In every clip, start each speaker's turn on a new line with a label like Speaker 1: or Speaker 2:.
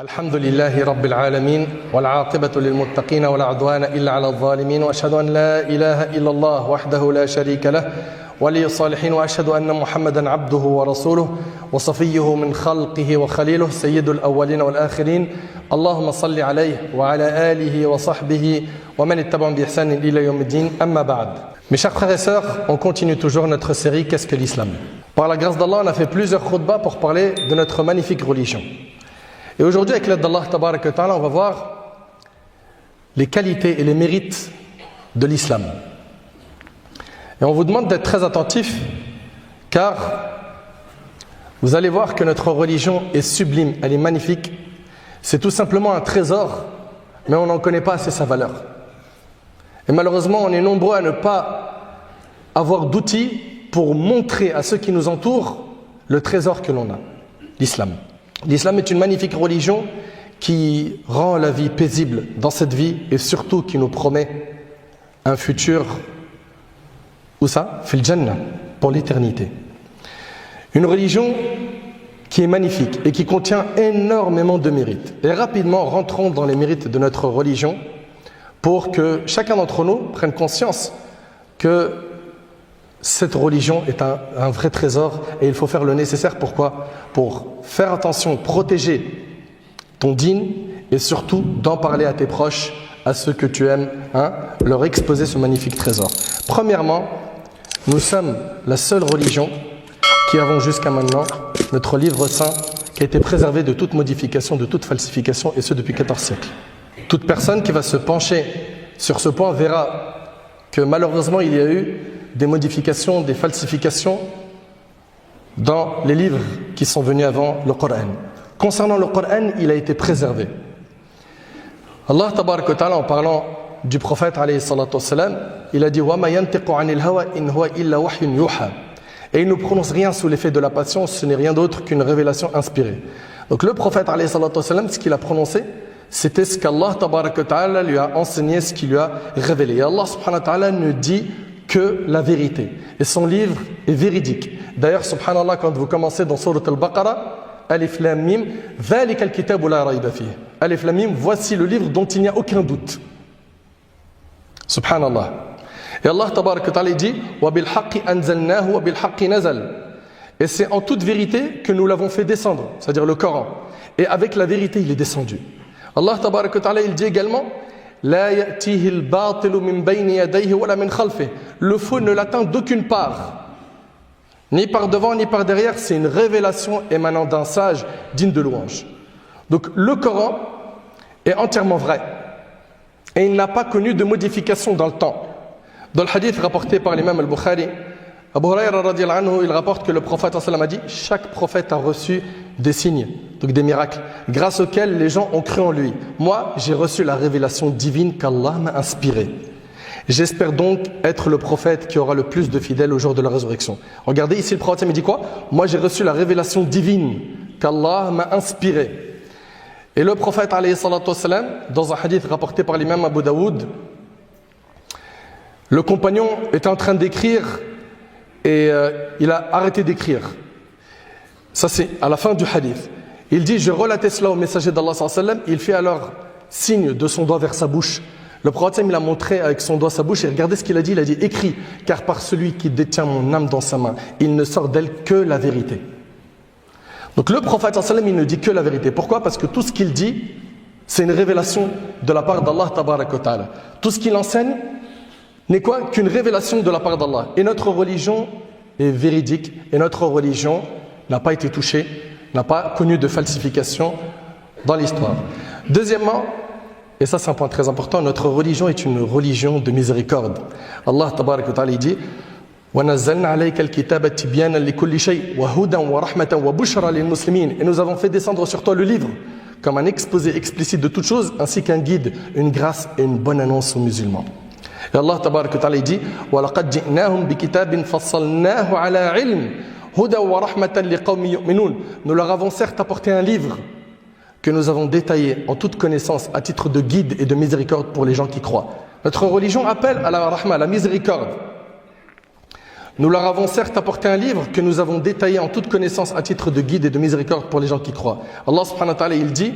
Speaker 1: الحمد لله رب العالمين والعاقبة للمتقين ولا عدوان إلا على الظالمين وأشهد أن لا إله إلا الله وحده لا شريك له ولي الصالحين وأشهد أن محمدا عبده ورسوله وصفيه من خلقه وخليله سيد الأولين والآخرين اللهم صل عليه وعلى آله وصحبه ومن اتبعهم بإحسان إلى يوم الدين أما بعد. Mes chers frères et sœurs, on continue toujours notre série Qu'est-ce que l'islam? Par la grâce d'Allah, on a fait plusieurs khutbahs pour parler de notre magnifique religion. Et aujourd'hui, avec l'aide d'Allah, on va voir les qualités et les mérites de l'islam. Et on vous demande d'être très attentifs, car vous allez voir que notre religion est sublime, elle est magnifique. C'est tout simplement un trésor, mais on n'en connaît pas assez sa valeur. Et malheureusement, on est nombreux à ne pas avoir d'outils pour montrer à ceux qui nous entourent le trésor que l'on a, l'islam. L'islam est une magnifique religion qui rend la vie paisible dans cette vie et surtout qui nous promet un futur, où ça? Fil Jannah, pour l'éternité. Une religion qui est magnifique et qui contient énormément de mérites. Et rapidement, rentrons dans les mérites de notre religion pour que chacun d'entre nous prenne conscience que cette religion est un vrai trésor et il faut faire le nécessaire. Pourquoi? Pour faire attention, protéger ton dîn et surtout d'en parler à tes proches, à ceux que tu aimes, leur exposer ce magnifique trésor. Premièrement, nous sommes la seule religion qui avons jusqu'à maintenant notre livre saint qui a été préservé de toute modification, de toute falsification, et ce depuis 14 siècles. Toute personne qui va se pencher sur ce point verra que malheureusement il y a eu des modifications, des falsifications dans les livres qui sont venus avant le Coran. Concernant le Coran, il a été préservé. Allah tabaraka wa ta'ala, en parlant du prophète alayhi salatu wassalam, il a dit wa ma yantiqu 'anil hawa in huwa illa wahyun yuha. Et il ne prononce rien sous l'effet de la passion, ce n'est rien d'autre qu'une révélation inspirée. Donc le prophète alayhi salatu wassalam, ce qu'il a prononcé, c'était ce qu'Allah tabaraka wa ta'ala lui a enseigné, ce qu'il lui a révélé. Et Allah subhanahu wa ta'ala ne dit que la vérité. Et son livre est véridique. D'ailleurs, subhanallah, quand vous commencez dans Surat al-Baqarah, Alif Lam Mim, Dhalika al-kitabu la rayba fihi. Alif Lam Mim, voici le livre dont il n'y a aucun doute. Subhanallah. Et Allah tabaraka wa ta'ala dit wa bil haqqi anzalnahu wa bil haqqi nazal. Et c'est en toute vérité que nous l'avons fait descendre, c'est-à-dire le Coran. Et avec la vérité, il est descendu. Allah tabaraka wa ta'ala, il dit également La ya'tihi al-batilu min bayni yadayhi wa la min khalfihi. Le faux ne l'atteint d'aucune part, ni par devant ni par derrière. C'est une révélation émanant d'un sage digne de louange. Donc le Coran est entièrement vrai et il n'a pas connu de modification dans le temps. Dans le hadith rapporté par l'imam al-Bukhari, Abu Hurayra radiyallahu anhu, il rapporte que le prophète sallallahu alayhi wa sallam a dit chaque prophète a reçu des signes, donc des miracles, grâce auxquels les gens ont cru en lui. Moi, j'ai reçu la révélation divine qu'Allah m'a inspirée. J'espère donc être le prophète qui aura le plus de fidèles au jour de la résurrection. Regardez ici, le prophète il dit quoi? Moi, j'ai reçu la révélation divine qu'Allah m'a inspirée. Et le prophète alayhi salatu wassalam, dans un hadith rapporté par l'imam Abu Daoud, le compagnon est en train d'écrire et il a arrêté d'écrire. Ça c'est à la fin du hadith. Il dit, je relatais cela au messager d'Allah sallallahu alayhi wa sallam. Il fait alors signe de son doigt vers sa bouche. Le prophète il a montré avec son doigt sa bouche et regardez ce qu'il a dit. Il a dit, écris, car par celui qui détient mon âme dans sa main, il ne sort d'elle que la vérité. Donc le prophète sallallahu alayhi wa sallam, il ne dit que la vérité. Pourquoi? Parce que tout ce qu'il dit, c'est une révélation de la part d'Allah tabaraka wa ta'ala. Tout ce qu'il enseigne n'est quoi qu'une révélation de la part d'Allah. Et notre religion est véridique et notre religion n'a pas été touchée, n'a pas connu de falsification dans l'histoire. Deuxièmement, et ça c'est un point très important, notre religion est une religion de miséricorde. Allah tabaraka wa ta'ala dit وَنَزَّلْنَا عَلَيْكَ الْكِتَابَ تِبْيَانًا لِكُلِّ شَيْءٍ وَهُدًى وَرَحْمَةً وَبُشْرًى لِلْمُسْلِمِينَ. Et nous avons fait descendre sur toi le livre comme un exposé explicite de toutes choses, ainsi qu'un guide, une grâce et une bonne annonce aux musulmans. Et Allah tabaraka wa ta'ala dit وَلَقَدْ جِئْنَاهُمْ بِكِتَابٍ فَصَّلْنَاهُ عَلَى عِلْمٍ هُدًى وَرَحْمَةً لِقَوْمٍ يُؤْمِنُونَ. Nous leur avons certes apporté un livre que nous avons détaillé en toute connaissance à titre de guide et de miséricorde pour les gens qui croient. Notre religion appelle à la rahma, à la miséricorde. Nous leur avons certes apporté un livre que nous avons détaillé en toute connaissance à titre de guide et de miséricorde pour les gens qui croient. Allah subhanahu wa ta'ala il dit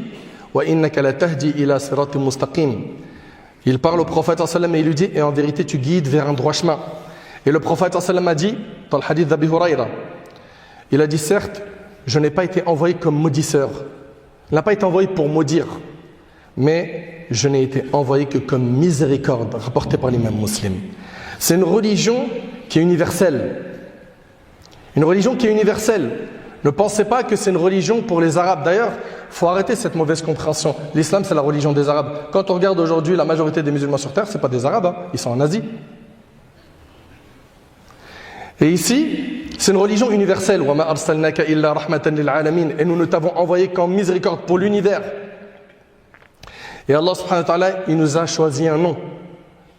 Speaker 1: وَإِنَّكَ لَتَهْدِي إِلَى صِرَاطٍ مُسْتَقِيمٍ. Il parle au prophète sallallahu alayhi wa sallam et il lui dit, et en vérité tu guides vers un droit chemin. Et le prophète sallallahu alayhi wa sallam a dit, dans le hadith d'Abi Huraïra, il a dit, certes, je n'ai pas été envoyé comme maudisseur. Il n'a pas été envoyé pour maudire, mais je n'ai été envoyé que comme miséricorde, rapporté par l'imam Muslim. C'est une religion qui est universelle. Une religion qui est universelle. Ne pensez pas que c'est une religion pour les Arabes. D'ailleurs, il faut arrêter cette mauvaise compréhension. L'islam, c'est la religion des Arabes. Quand on regarde aujourd'hui la majorité des musulmans sur terre, ce n'est pas des Arabes, hein. Ils sont en Asie. Et ici, c'est une religion universelle. وَمَا أَرْسَلْنَاكَ إِلَّا رَحْمَةً لِلْعَالَمِينَ. Et nous ne t'avons envoyé qu'en miséricorde pour l'univers. Et Allah subhanahu wa ta'ala, il nous a choisi un nom.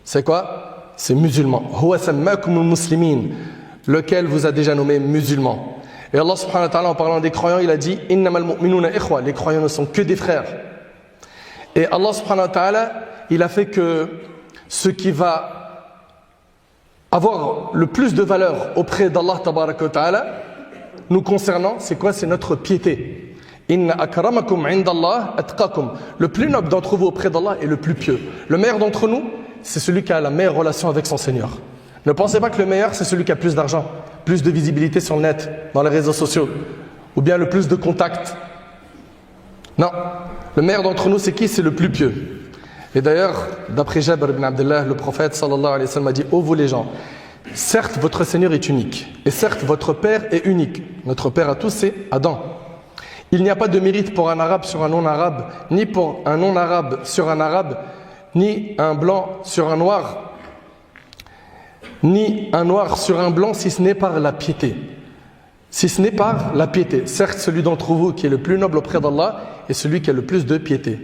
Speaker 1: C'est quoi? C'est musulman. هُوَ سَمَّاكُمُ الْمُسْلِمِينَ, lequel vous a déjà nommé musulman. Et Allah subhanahu wa ta'ala, en parlant des croyants, il a dit إِنَّمَا الْمُؤْمِنُونَ إِخْوَةٌ. Les croyants ne sont que des frères. Et Allah subhanahu wa ta'ala, il a fait que ce qui va avoir le plus de valeur auprès d'Allah tabaraka wa ta'ala, nous concernant, c'est quoi? C'est notre piété. Inna akramakum indallah atqakum. Le plus noble d'entre vous auprès d'Allah est le plus pieux. Le meilleur d'entre nous, c'est celui qui a la meilleure relation avec son Seigneur. Ne pensez pas que le meilleur, c'est celui qui a plus d'argent, plus de visibilité sur le net, dans les réseaux sociaux, ou bien le plus de contacts. Non. Le meilleur d'entre nous, c'est qui? C'est le plus pieux. Et d'ailleurs, d'après Jabr ibn Abdullah, le prophète sallallahu alayhi wa sallam a dit: ô vous les gens, certes votre Seigneur est unique, et certes votre Père est unique. Notre Père à tous, c'est Adam. Il n'y a pas de mérite pour un arabe sur un non-arabe, ni pour un non-arabe sur un arabe, ni un blanc sur un noir, ni un noir sur un blanc, si ce n'est par la piété. Si ce n'est par la piété. Certes, celui d'entre vous qui est le plus noble auprès d'Allah est celui qui a le plus de piété.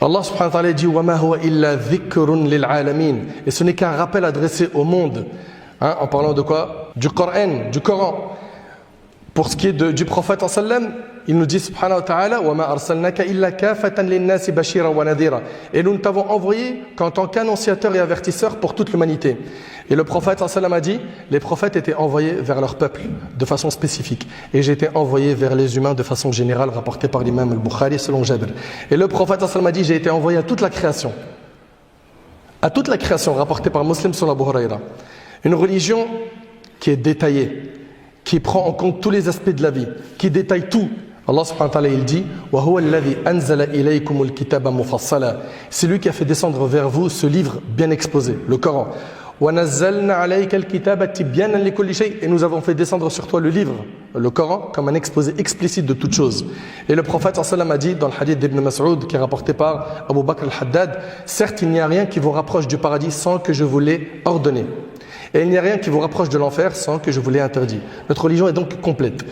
Speaker 1: Allah subhanahu wa ta'ala dit وَمَا هُوَ إِلَّا ذِكْرٌ لِلْعَالَمِينَ. Et ce n'est qu'un rappel adressé au monde. En parlant de quoi? Du Coran. Pour ce qui est du prophète sallam, il nous dit subhanahu wa ta'ala وَمَا أَرْسَلْنَاكَ إِلَّا كَافَةً لِلنَّاسِ بَشِيرًا وَنَذِيرًا. Et nous ne t'avons envoyé qu'en tant qu'annonciateur et avertisseur pour toute l'humanité. Et le prophète sallam a dit, les prophètes étaient envoyés vers leur peuple de façon spécifique. Et j'ai été envoyé vers les humains de façon générale, rapporté par l'imam al-Bukhari selon Jabr. Et le prophète sallam a dit, j'ai été envoyé à toute la création. À toute la création, rapporté par Muslim selon Abu Huraïra. Une religion qui est détaillée, qui prend en compte tous les aspects de la vie, qui détaille tout. Allah subhanahu wa ta'ala il dit وَهُوَ الَّذِي أَنزَلَ إِلَيْكُمُ الْكِتَابَ مُفَصَّلًا. C'est lui qui a fait descendre vers vous ce livre bien exposé, le Coran. وَنَزَّلْنَا عَلَيْكَ الْكِتَابَ تِبْيَانًا لِكُلِّ شَيْءٍ. Et nous avons fait descendre sur toi le livre, le Coran, comme un exposé explicite de toutes choses. Et le prophète sallam a dit dans le hadith d'Ibn Mas'ud qui est rapporté par Abu Bakr al-Haddad, certes il n'y a rien qui vous rapproche du paradis sans que je vous l'ai ordonné. Et il n'y a rien qui vous rapproche de l'enfer sans que je vous l'ai interdit. Notre religion est donc complète.